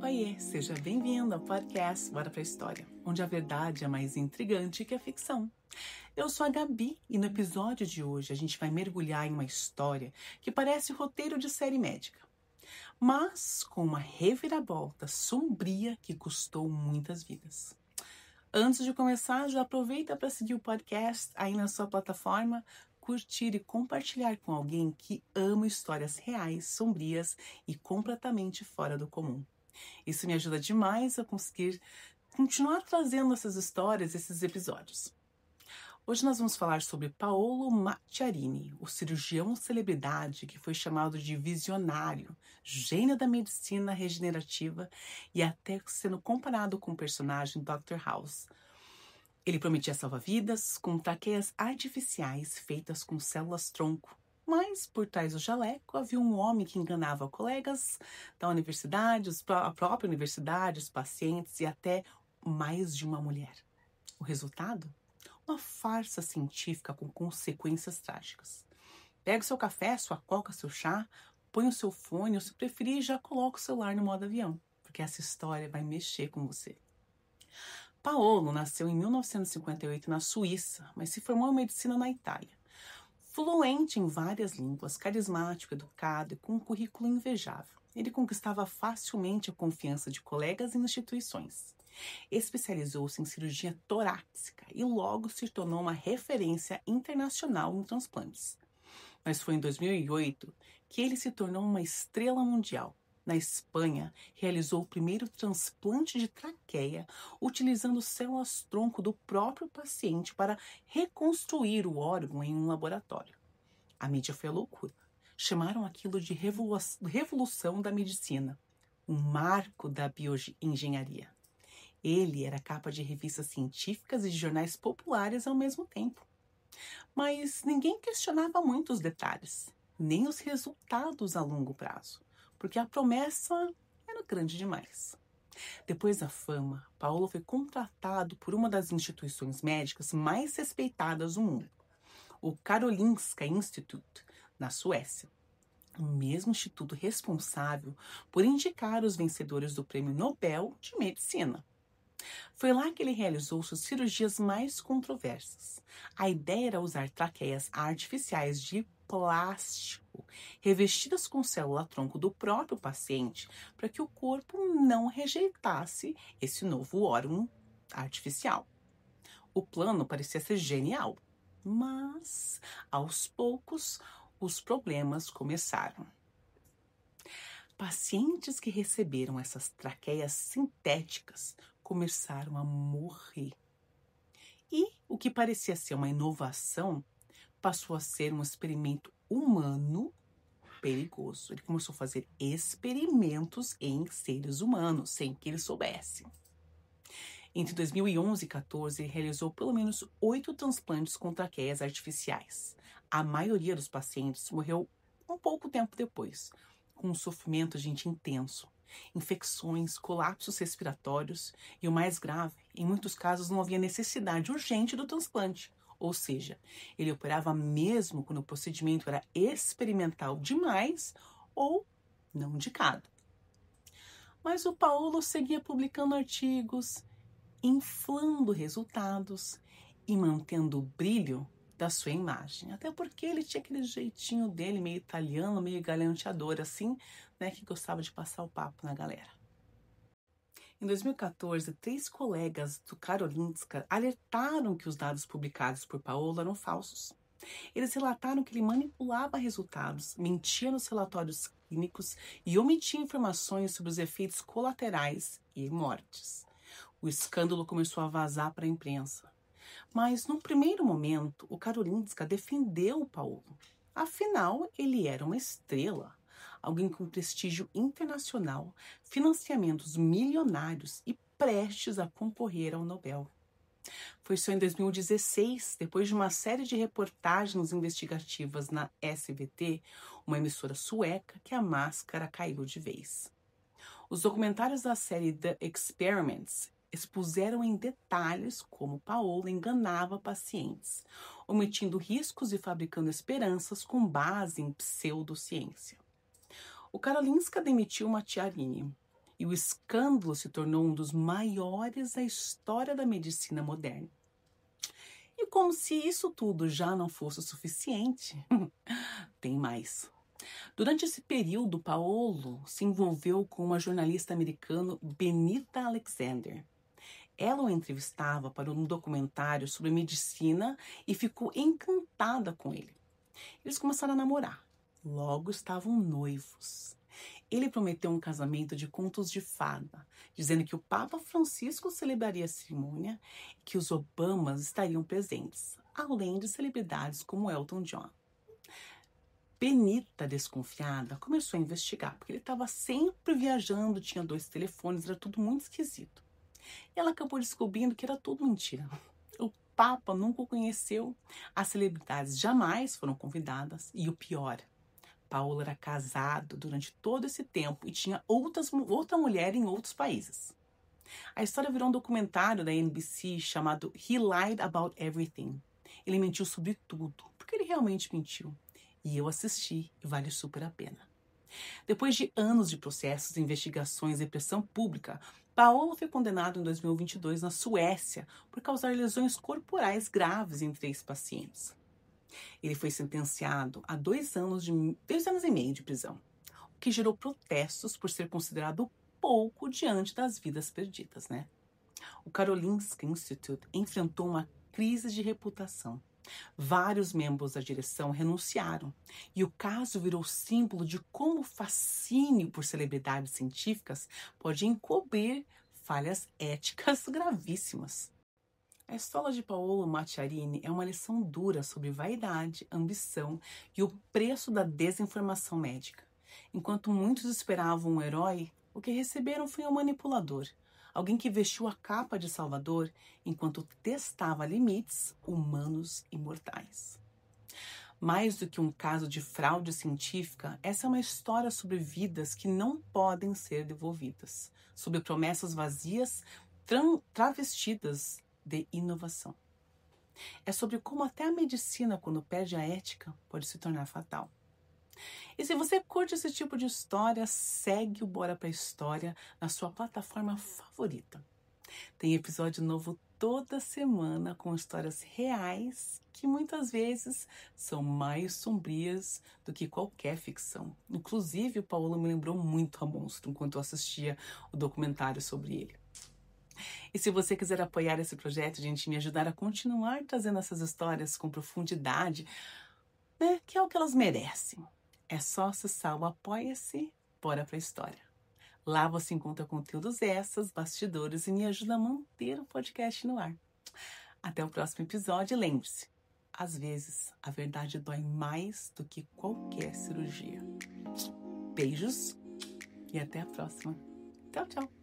Oiê, seja bem-vindo ao podcast Bora pra História, onde a verdade é mais intrigante que a ficção. Eu sou a Gabi e no episódio de hoje a gente vai mergulhar em uma história que parece roteiro de série médica, mas com uma reviravolta sombria que custou muitas vidas. Antes de começar, já aproveita para seguir o podcast aí na sua plataforma, curtir e compartilhar com alguém que ama histórias reais, sombrias e completamente fora do comum. Isso me ajuda demais a conseguir continuar trazendo essas histórias, esses episódios. Hoje nós vamos falar sobre Paolo Macchiarini, o cirurgião celebridade que foi chamado de visionário, gênio da medicina regenerativa e até sendo comparado com o personagem Dr. House. Ele prometia salvar vidas com traqueias artificiais feitas com células-tronco. Mas, por trás do jaleco, havia um homem que enganava colegas da universidade, a própria universidade, os pacientes e até mais de uma mulher. O resultado? Uma farsa científica com consequências trágicas. Pega o seu café, sua coca, seu chá, põe o seu fone, ou se preferir, já coloca o celular no modo avião, porque essa história vai mexer com você. Paolo nasceu em 1958 na Suíça, mas se formou em medicina na Itália. Fluente em várias línguas, carismático, educado e com um currículo invejável, ele conquistava facilmente a confiança de colegas e instituições. Especializou-se em cirurgia torácica e logo se tornou uma referência internacional em transplantes. Mas foi em 2008 que ele se tornou uma estrela mundial. Na Espanha, realizou o primeiro transplante de traqueia utilizando células-tronco do próprio paciente para reconstruir o órgão em um laboratório. A mídia foi a loucura. Chamaram aquilo de revolução da medicina, um marco da bioengenharia. Ele era capa de revistas científicas e de jornais populares ao mesmo tempo. Mas ninguém questionava muito os detalhes, nem os resultados a longo prazo, porque a promessa era grande demais. Depois da fama, Paolo foi contratado por uma das instituições médicas mais respeitadas do mundo, o Karolinska Institute, na Suécia, o mesmo instituto responsável por indicar os vencedores do Prêmio Nobel de Medicina. Foi lá que ele realizou suas cirurgias mais controversas. A ideia era usar traqueias artificiais de plástico, revestidas com célula-tronco do próprio paciente, para que o corpo não rejeitasse esse novo órgão artificial. O plano parecia ser genial, mas, aos poucos, os problemas começaram. Pacientes que receberam essas traqueias sintéticas começaram a morrer. E o que parecia ser uma inovação passou a ser um experimento humano perigoso. Ele começou a fazer experimentos em seres humanos, sem que ele soubesse. Entre 2011 e 2014, ele realizou pelo menos 8 transplantes com traqueias artificiais. A maioria dos pacientes morreu um pouco tempo depois, com um sofrimento, intenso. Infecções, colapsos respiratórios e o mais grave, em muitos casos não havia necessidade urgente do transplante. Ou seja, ele operava mesmo quando o procedimento era experimental demais ou não indicado. Mas o Paolo seguia publicando artigos, inflando resultados e mantendo o brilho da sua imagem. Até porque ele tinha aquele jeitinho dele, meio italiano, meio galanteador, assim, né, que gostava de passar o papo na galera. Em 2014, 3 colegas do Karolinska alertaram que os dados publicados por Paolo eram falsos. Eles relataram que ele manipulava resultados, mentia nos relatórios clínicos e omitia informações sobre os efeitos colaterais e mortes. O escândalo começou a vazar para a imprensa. Mas, num primeiro momento, o Karolinska defendeu o Paolo. Afinal, ele era uma estrela, alguém com prestígio internacional, financiamentos milionários e prestes a concorrer ao Nobel. Foi só em 2016, depois de uma série de reportagens investigativas na SVT, uma emissora sueca, que a máscara caiu de vez. Os documentários da série The Experiments expuseram em detalhes como Paolo enganava pacientes, omitindo riscos e fabricando esperanças com base em pseudociência. O Karolinska demitiu Macchiarini e o escândalo se tornou um dos maiores da história da medicina moderna. E como se isso tudo já não fosse o suficiente, tem mais. Durante esse período, Paolo se envolveu com uma jornalista americana, Benita Alexander. Ela o entrevistava para um documentário sobre medicina e ficou encantada com ele. Eles começaram a namorar. Logo estavam noivos. Ele prometeu um casamento de contos de fada, dizendo que o Papa Francisco celebraria a cerimônia e que os Obamas estariam presentes, além de celebridades como Elton John. Benita, desconfiada, começou a investigar, porque ele estava sempre viajando, tinha 2 telefones, era tudo muito esquisito. E ela acabou descobrindo que era tudo mentira. O Papa nunca o conheceu, as celebridades jamais foram convidadas e o pior, Paolo era casado durante todo esse tempo e tinha outra mulher em outros países. A história virou um documentário da NBC chamado He Lied About Everything. Ele mentiu sobre tudo, porque ele realmente mentiu. E eu assisti e vale super a pena. Depois de anos de processos, investigações e pressão pública, Paolo foi condenado em 2022 na Suécia por causar lesões corporais graves em 3 pacientes. Ele foi sentenciado a 2 anos e meio de prisão, o que gerou protestos por ser considerado pouco diante das vidas perdidas, né? O Karolinska Institute enfrentou uma crise de reputação. Vários membros da direção renunciaram e o caso virou símbolo de como o fascínio por celebridades científicas pode encobrir falhas éticas gravíssimas. A história de Paolo Macchiarini é uma lição dura sobre vaidade, ambição e o preço da desinformação médica. Enquanto muitos esperavam um herói, o que receberam foi um manipulador, alguém que vestiu a capa de salvador enquanto testava limites humanos e mortais. Mais do que um caso de fraude científica, essa é uma história sobre vidas que não podem ser devolvidas, sobre promessas vazias travestidas de inovação. É sobre como até a medicina, quando perde a ética, pode se tornar fatal. E se você curte esse tipo de história, segue o Bora Pra História na sua plataforma favorita. Tem episódio novo toda semana com histórias reais que muitas vezes são mais sombrias do que qualquer ficção. Inclusive, o Paolo me lembrou muito a Monstro enquanto eu assistia o documentário sobre ele. E se você quiser apoiar esse projeto, gente, me ajudar a continuar trazendo essas histórias com profundidade, né, que é o que elas merecem, é só acessar o Apoia-se Bora Pra História. Lá você encontra conteúdos extras, bastidores e me ajuda a manter o podcast no ar. Até o próximo episódio e lembre-se, às vezes a verdade dói mais do que qualquer cirurgia. Beijos e até a próxima. Tchau, tchau.